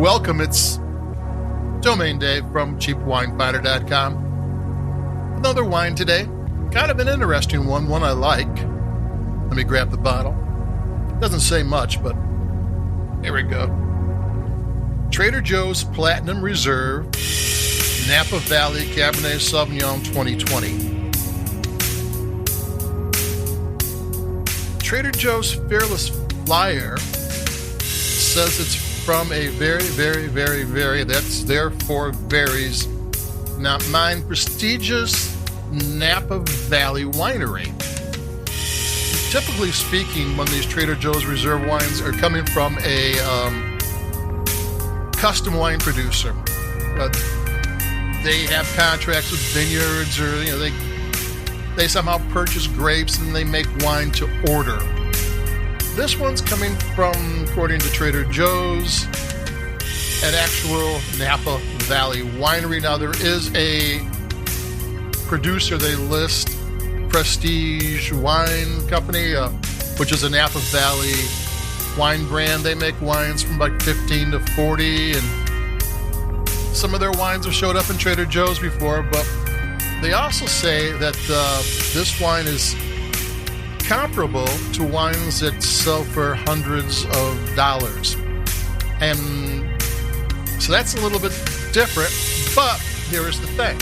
Welcome, it's Domain Dave from CheapWineFinder.com. Another wine today, kind of an interesting one I like. Let me grab the bottle. Doesn't say much, but here we go. Trader Joe's Platinum Reserve Napa Valley Cabernet Sauvignon 2020. Trader Joe's Fearless Flyer says it's from a very, that's therefore varies, not mine, prestigious Napa Valley winery. Typically speaking, when these Trader Joe's Reserve wines are coming from a custom wine producer, they have contracts with vineyards, or they somehow purchase grapes and they make wine to order. This one's coming from, according to Trader Joe's, an actual Napa Valley winery. Now, there is a producer they list, Prestige Wine Company, which is a Napa Valley wine brand. They make wines from like 15 to 40, and some of their wines have showed up in Trader Joe's before, but they also say that this wine is comparable to wines that sell for hundreds of dollars. And so that's a little bit different, but here is the thing.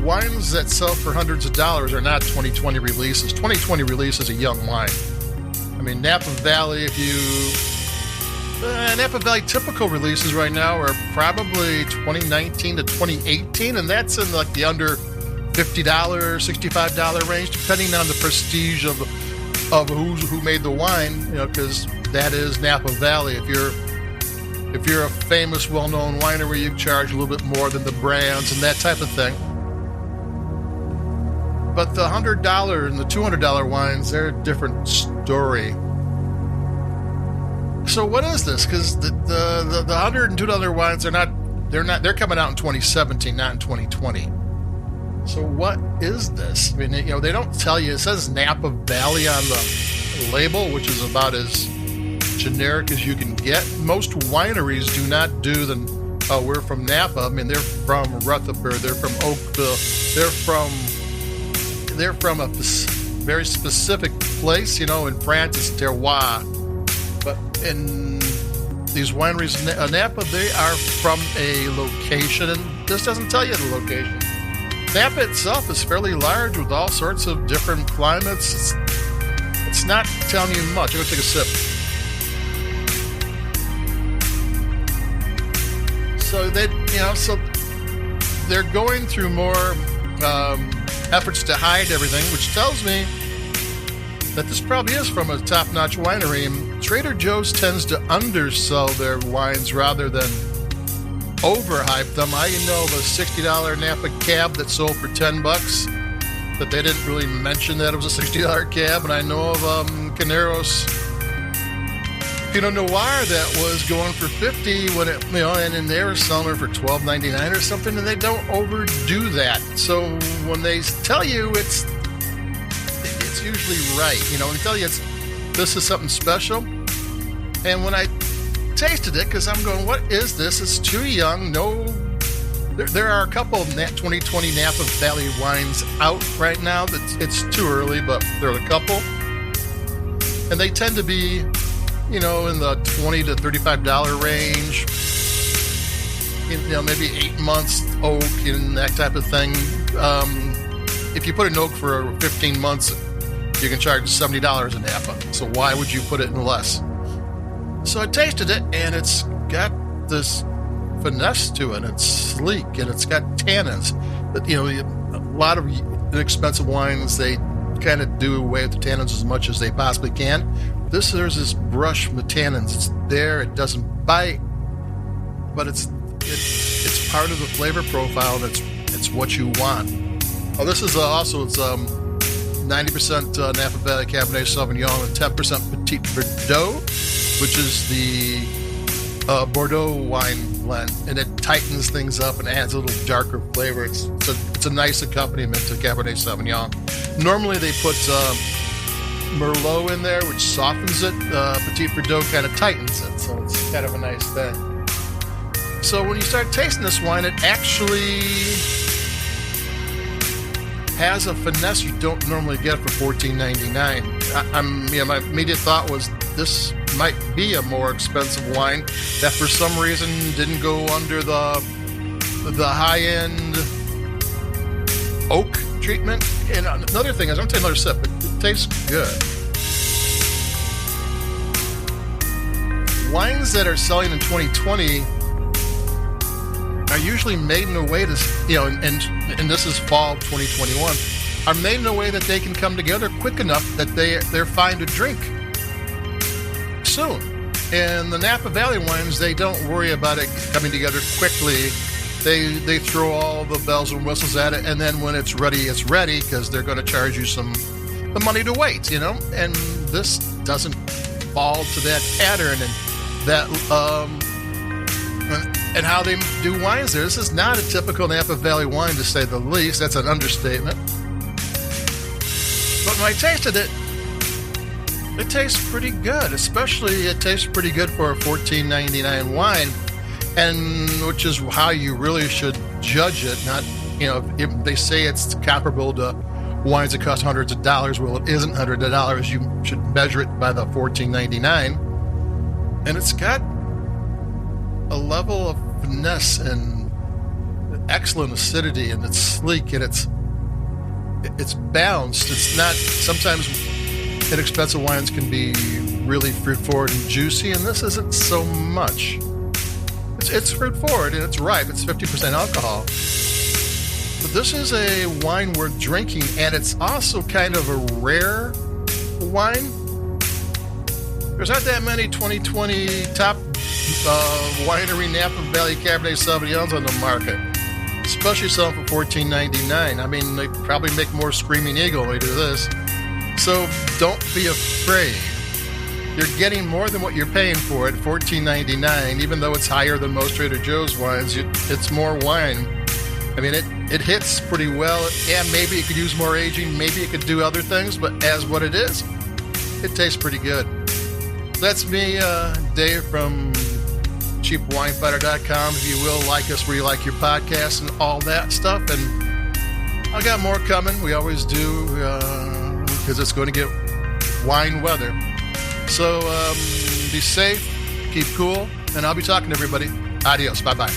Wines that sell for hundreds of dollars are not 2020 releases. 2020 release is a young wine. I mean, Napa Valley, Napa Valley typical releases right now are probably 2019 to 2018, and that's in like the under $50, $65 range, depending on the prestige of who made the wine, because that is Napa Valley. If you're a famous, well-known winery, you charge a little bit more than the brands and that type of thing. But the $100 and the $200 wines, they're a different story. So what is this? Because the $100 and $2 wines they're coming out in 2017, not in 2020. So what is this? I mean, they don't tell you. It says Napa Valley on the label, which is about as generic as you can get. Most wineries do not do we're from Napa. I mean, they're from Rutherford, they're from Oakville, they're from a very specific place. In France it's terroir. But in these wineries, Napa, they are from a location, and this doesn't tell you the location. Napa itself is fairly large with all sorts of different climates. It's not telling you much. I'm going to take a sip. So they're going through more efforts to hide everything, which tells me that this probably is from a top-notch winery. And Trader Joe's tends to undersell their wines rather than overhype them. I know of a $60 Napa Cab that sold for $10, but they didn't really mention that it was a $60 cab. And I know of Caneros Pinot Noir that was going for $50 when it, and they were selling it for $12.99 or something, and they don't overdo that. So when they tell you it's usually right, when they tell you this is something special, and when I tasted it, because I'm going, what is this? It's too young. There are a couple of 2020 Napa Valley wines out right now that it's too early, but there are a couple, and they tend to be in the $20 to $35 range, maybe 8 months oak and that type of thing. If you put an oak for 15 months, you can charge $70 in Napa. So why would you put it in less? So I tasted it, and it's got this finesse to it. It's sleek, and it's got tannins. But, a lot of inexpensive wines, they kind of do away with the tannins as much as they possibly can. There's this brush from the tannins. It's there. It doesn't bite, but it's part of the flavor profile, and it's what you want. Oh, this is it's 90% Napa Valley Cabernet Sauvignon and 10% Petit Verdot, which is the Bordeaux wine blend, and it tightens things up and adds a little darker flavor. It's a nice accompaniment to Cabernet Sauvignon. Normally they put Merlot in there, which softens it. Petit Verdot kind of tightens it, so it's kind of a nice thing. So when you start tasting this wine, it actually has a finesse you don't normally get for $14.99. My immediate thought was this might be a more expensive wine that for some reason didn't go under the high-end oak treatment. And another thing is, I'm going to take another sip. It tastes good. Wines that are selling in 2020 are usually made in a way to, and this is fall 2021, are made in a way that they can come together quick enough that they're fine to drink soon. And the Napa Valley wines, they don't worry about it coming together quickly. They throw all the bells and whistles at it, and then when it's ready, because they're going to charge you the money to wait, And this doesn't fall to that pattern and that and how they do wines there. This is not a typical Napa Valley wine, to say the least. That's an understatement. But when I tasted it, it tastes pretty good. Especially, it tastes pretty good for a $14.99 wine, and which is how you really should judge it. Not, if they say it's comparable to wines that cost hundreds of dollars. Well, it isn't hundreds of dollars. You should measure it by the $14.99, and it's got a level of finesse and excellent acidity, and it's sleek, and it's balanced. It's not, sometimes inexpensive wines can be really fruit forward and juicy, and this isn't so much. It's fruit forward and it's ripe. It's 50% alcohol. But this is a wine worth drinking, and it's also kind of a rare wine. There's not that many 2020 top winery Napa Valley Cabernet Sauvignons on the market, especially selling for $14.99. I mean, they probably make more Screaming Eagle when they do this. So don't be afraid. You're getting more than what you're paying for at $14.99, even though it's higher than most Trader Joe's wines. It's more wine. I mean, it hits pretty well. Yeah, maybe it could use more aging. Maybe it could do other things, but as what it is, it tastes pretty good. That's me, Dave from CheapWineFighter.com. If you will, like us where you like your podcast and all that stuff. And I got more coming. We always do, because it's going to get wine weather. So be safe, keep cool, and I'll be talking to everybody. Adios. Bye-bye.